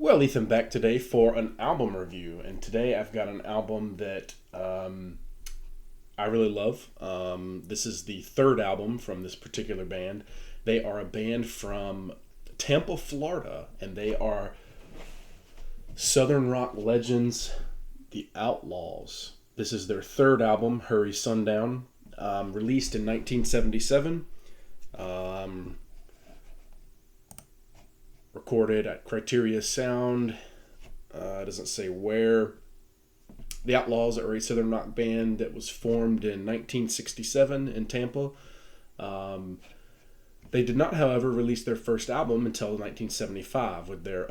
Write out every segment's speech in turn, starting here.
Well, Ethan, back today for an album review, and today I've got an album that I really love. This is the third album from this particular band. They are a band from Tampa, Florida, and they are Southern rock legends, the Outlaws. This is their third album, Hurry Sundown, released in 1977. Um, Recorded at Criteria Sound. It doesn't say where. The Outlaws are a Southern rock band that was formed in 1967 in Tampa. They did not, however, release their first album until 1975 with their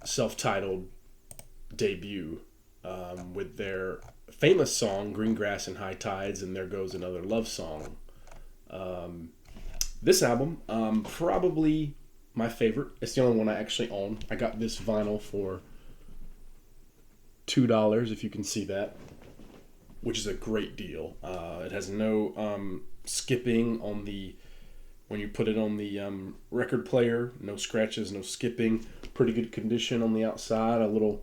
self-titled debut, with their famous song Green Grass and High Tides and There Goes Another Love Song. This album, probably my favorite. It's the only one I actually own. I got this vinyl for $2, if you can see that, which is a great deal. It has no skipping on the, when you put it on the record player, no scratches, no skipping. Pretty good condition on the outside, a little,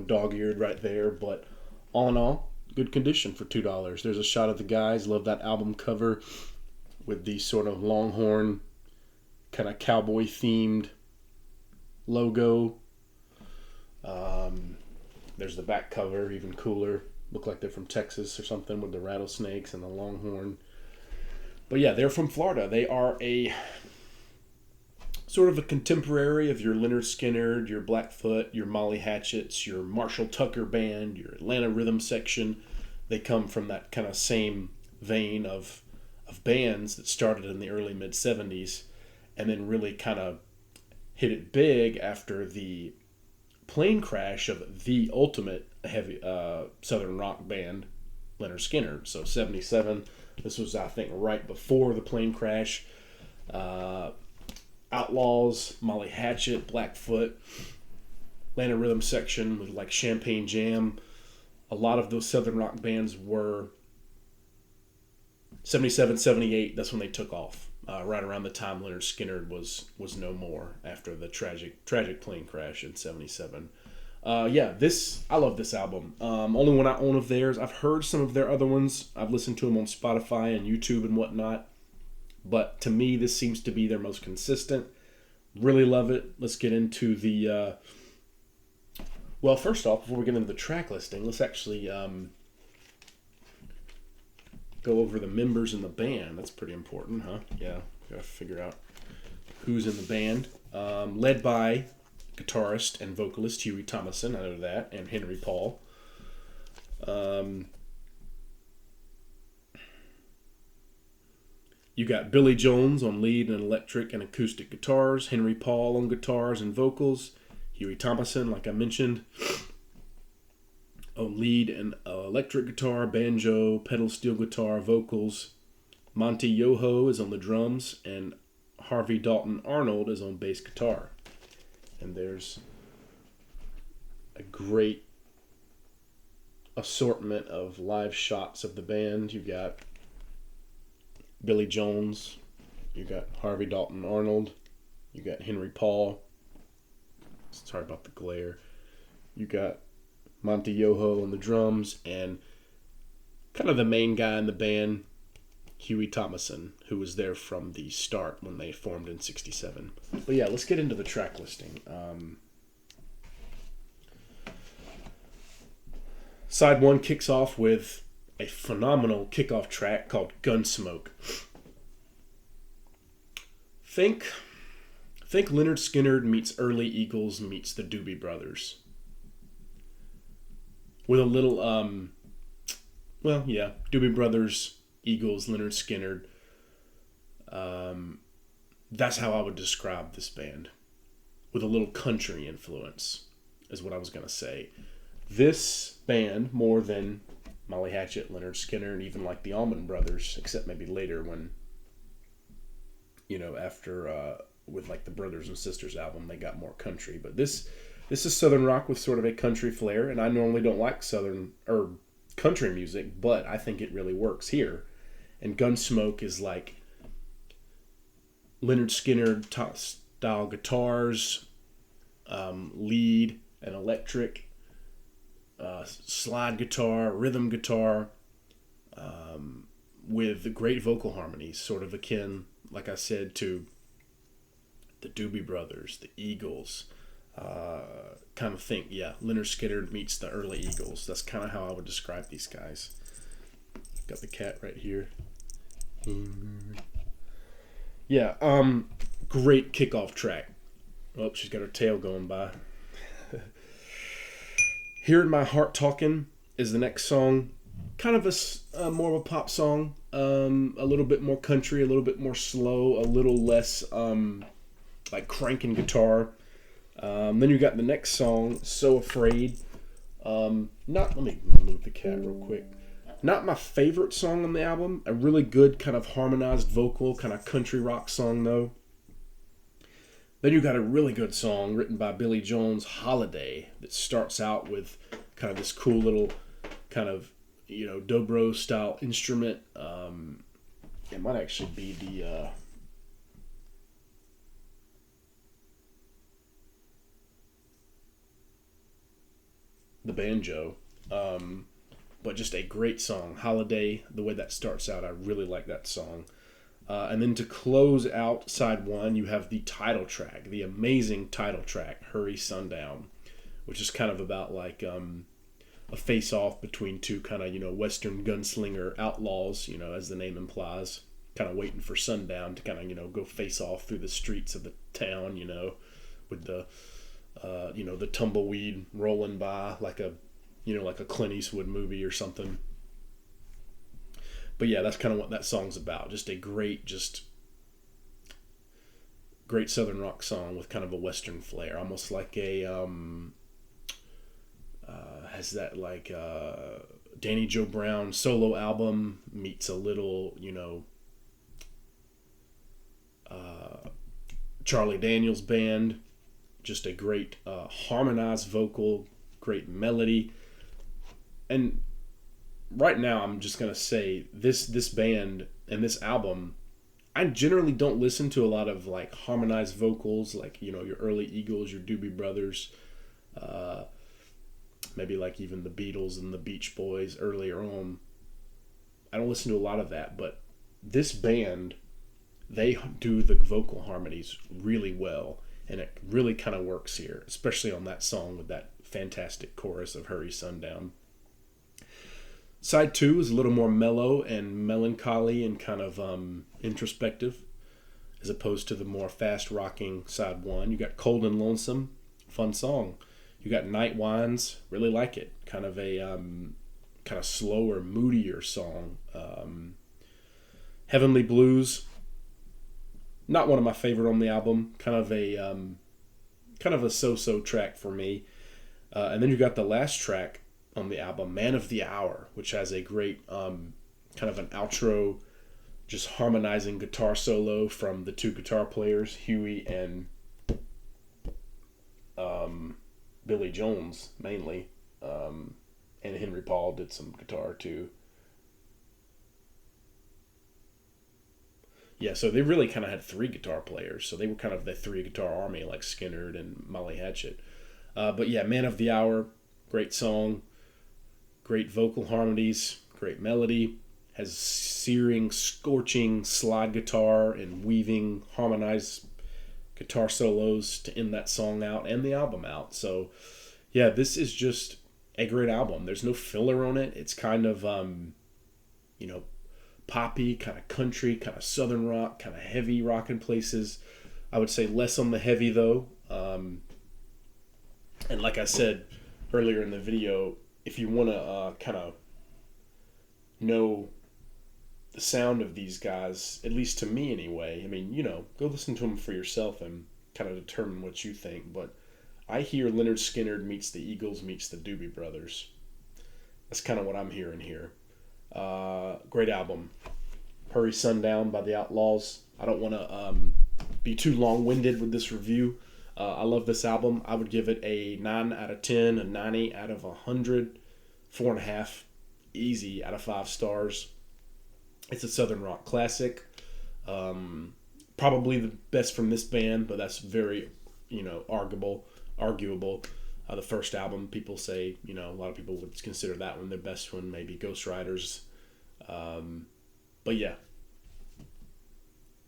dog-eared right there, but all in all, good condition for $2. There's a shot of the guys. Love that album cover with the sort of Longhorn, kind of cowboy-themed logo. There's the back cover, even cooler. Look like they're from Texas or something with the rattlesnakes and the Longhorn. But yeah, they're from Florida. They are a sort of a contemporary of your Lynyrd Skynyrd, your Blackfoot, your Molly Hatchets, your Marshall Tucker Band, your Atlanta Rhythm Section. They come from that kind of same vein of bands that started in the early mid-70s and then really kind of hit it big after the plane crash of the ultimate heavy southern rock band, Lynyrd Skynyrd. So 77, this was, I think, right before the plane crash. Outlaws, Molly Hatchet, Blackfoot, Atlanta Rhythm Section with like Champagne Jam. A lot of those southern rock bands were 77, 78, that's when they took off. Right around the time Lynyrd Skynyrd was no more after the tragic plane crash in 77. I love this album. Only one I own of theirs. I've heard some of their other ones. I've listened to them on Spotify and YouTube and whatnot. But to me, this seems to be their most consistent. Really love it. Let's get into the... Well, first off, before we get into the track listing, let's actually... go over the members in the band. That's pretty important, huh? Yeah, gotta figure out who's in the band. Led by guitarist and vocalist Huey Thomason, I know that, and Henry Paul. You got Billy Jones on lead and electric and acoustic guitars, Henry Paul on guitars and vocals, Huey Thomason, like I mentioned, on lead and electric guitar, banjo, pedal steel guitar, vocals. Monty Yoho is on the drums, and Harvey Dalton Arnold is on bass guitar. And there's a great assortment of live shots of the band. You got Billy Jones, you got Harvey Dalton Arnold, you got Henry Paul. Sorry about the glare. You got Monty Yoho on the drums, and kind of the main guy in the band, Huey Thomason, who was there from the start when they formed in 67. But yeah, let's get into the track listing. Side 1 kicks off with a phenomenal kickoff track called Gunsmoke. Think Lynyrd Skynyrd meets early Eagles meets the Doobie Brothers. With a little, Doobie Brothers, Eagles, Lynyrd Skynyrd. That's how I would describe this band. With a little country influence, is what I was going to say. This band, more than Molly Hatchet, Lynyrd Skynyrd, and even like the Allman Brothers, except maybe later when, after, with like the Brothers and Sisters album, they got more country. But this is Southern rock with sort of a country flair, and I normally don't like Southern or country music, but I think it really works here. And Gunsmoke is like Lynyrd Skynyrd style guitars, lead and electric, slide guitar, rhythm guitar, with great vocal harmonies, sort of akin, like I said, to the Doobie Brothers, the Eagles. Kind of think, yeah, Leonard Skinner meets the early Eagles. That's kind of how I would describe these guys. Got the cat right here. Yeah, great kickoff track. Oh, she's got her tail going by. Hearing My Heart Talking is the next song. Kind of a more of a pop song. A little bit more country, a little bit more slow, a little less like cranking guitar. Then you got the next song, So Afraid. Let me move the cat real quick. Not my favorite song on the album. A really good kind of harmonized vocal, kind of country rock song though. Then you got a really good song written by Billy Jones, Holiday, that starts out with kind of this cool little kind of, dobro style instrument. It might actually be the banjo. But just a great song. Holiday, the way that starts out, I really like that song. And then to close out side one, you have the title track, the amazing title track, Hurry Sundown, which is kind of about like a face-off between two kind of, Western gunslinger outlaws, as the name implies, kind of waiting for sundown to kind of, go face off through the streets of the town, with the, the tumbleweed rolling by like a Clint Eastwood movie or something. But yeah, that's kind of what that song's about. Just a great Southern rock song with kind of a Western flair, almost like a has that like Danny Joe Brown solo album meets a little Charlie Daniels band. Just a great harmonized vocal, great melody. And right now, I'm just going to say this band and this album, I generally don't listen to a lot of like harmonized vocals, like, your early Eagles, your Doobie Brothers, maybe like even the Beatles and the Beach Boys earlier on. I don't listen to a lot of that, but this band, they do the vocal harmonies really well, and it really kind of works here, especially on that song with that fantastic chorus of Hurry Sundown. Side 2 is a little more mellow and melancholy and kind of introspective, as opposed to the more fast rocking side 1. You got Cold and Lonesome, fun song. You got Night Winds, really like it. Kind of a kind of slower, moodier song. Heavenly Blues, not one of my favorite on the album. Kind of a so-so track for me. And then you got the last track on the album, Man of the Hour, which has a great kind of an outro, just harmonizing guitar solo from the two guitar players, Huey and Billy Jones mainly, and Henry Paul did some guitar too. Yeah, so they really kind of had three guitar players, so they were kind of the three guitar army like Skinner and Molly Hatchet. But yeah, Man of the Hour, great song. Great vocal harmonies, great melody, has searing, scorching slide guitar and weaving, harmonized guitar solos to end that song out and the album out. So, yeah, this is just a great album. There's no filler on it. It's kind of, poppy, kind of country, kind of southern rock, kind of heavy rock in places. I would say less on the heavy, though. And like I said earlier in the video, if you want to kind of know the sound of these guys, at least to me anyway, I mean, go listen to them for yourself and kind of determine what you think. But I hear Leonard Skinner meets the Eagles meets the Doobie Brothers. That's kind of what I'm hearing here. Great album. Hurry Sundown by the Outlaws. I don't want to be too long-winded with this review. I love this album. I would give it a 9 out of 10, a 90 out of 100, 4.5, easy out of 5 stars. It's a Southern rock classic. Probably probably the best from this band, but that's very, arguable. The first album, people say, a lot of people would consider that one their best one, maybe Ghost Riders. But yeah,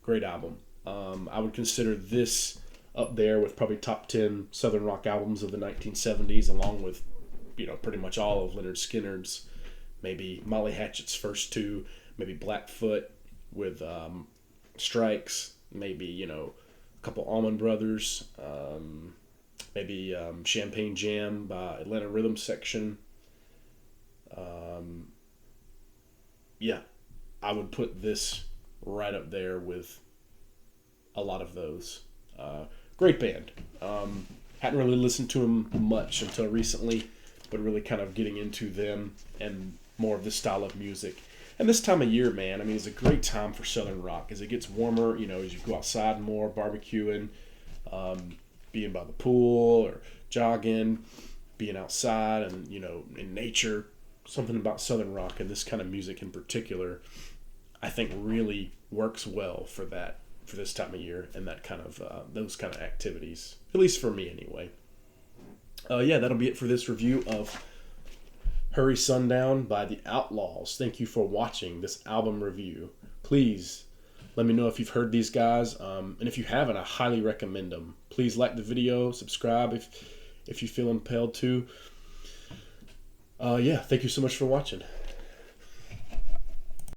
great album. I would consider this up there with probably top 10 Southern rock albums of the 1970s, along with, pretty much all of Lynyrd Skynyrd's, maybe Molly Hatchet's first two, maybe Blackfoot with Strikes, maybe, a couple Allman Brothers, maybe Champagne Jam by Atlanta Rhythm Section. Yeah, I would put this right up there with a lot of those. Great band. Hadn't really listened to them much until recently, but really kind of getting into them and more of this style of music. And this time of year, man, I mean, it's a great time for Southern rock as it gets warmer, as you go outside more, barbecuing, being by the pool or jogging, being outside and, in nature. Something about Southern rock and this kind of music in particular, I think really works well for this time of year and that kind of, those kind of activities, at least for me anyway. Yeah, that'll be it for this review of Hurry Sundown by the Outlaws. Thank you for watching this album review. Please let me know if you've heard these guys, and if you haven't, I highly recommend them. Please like the video, subscribe if you feel impelled to. Yeah, thank you so much for watching.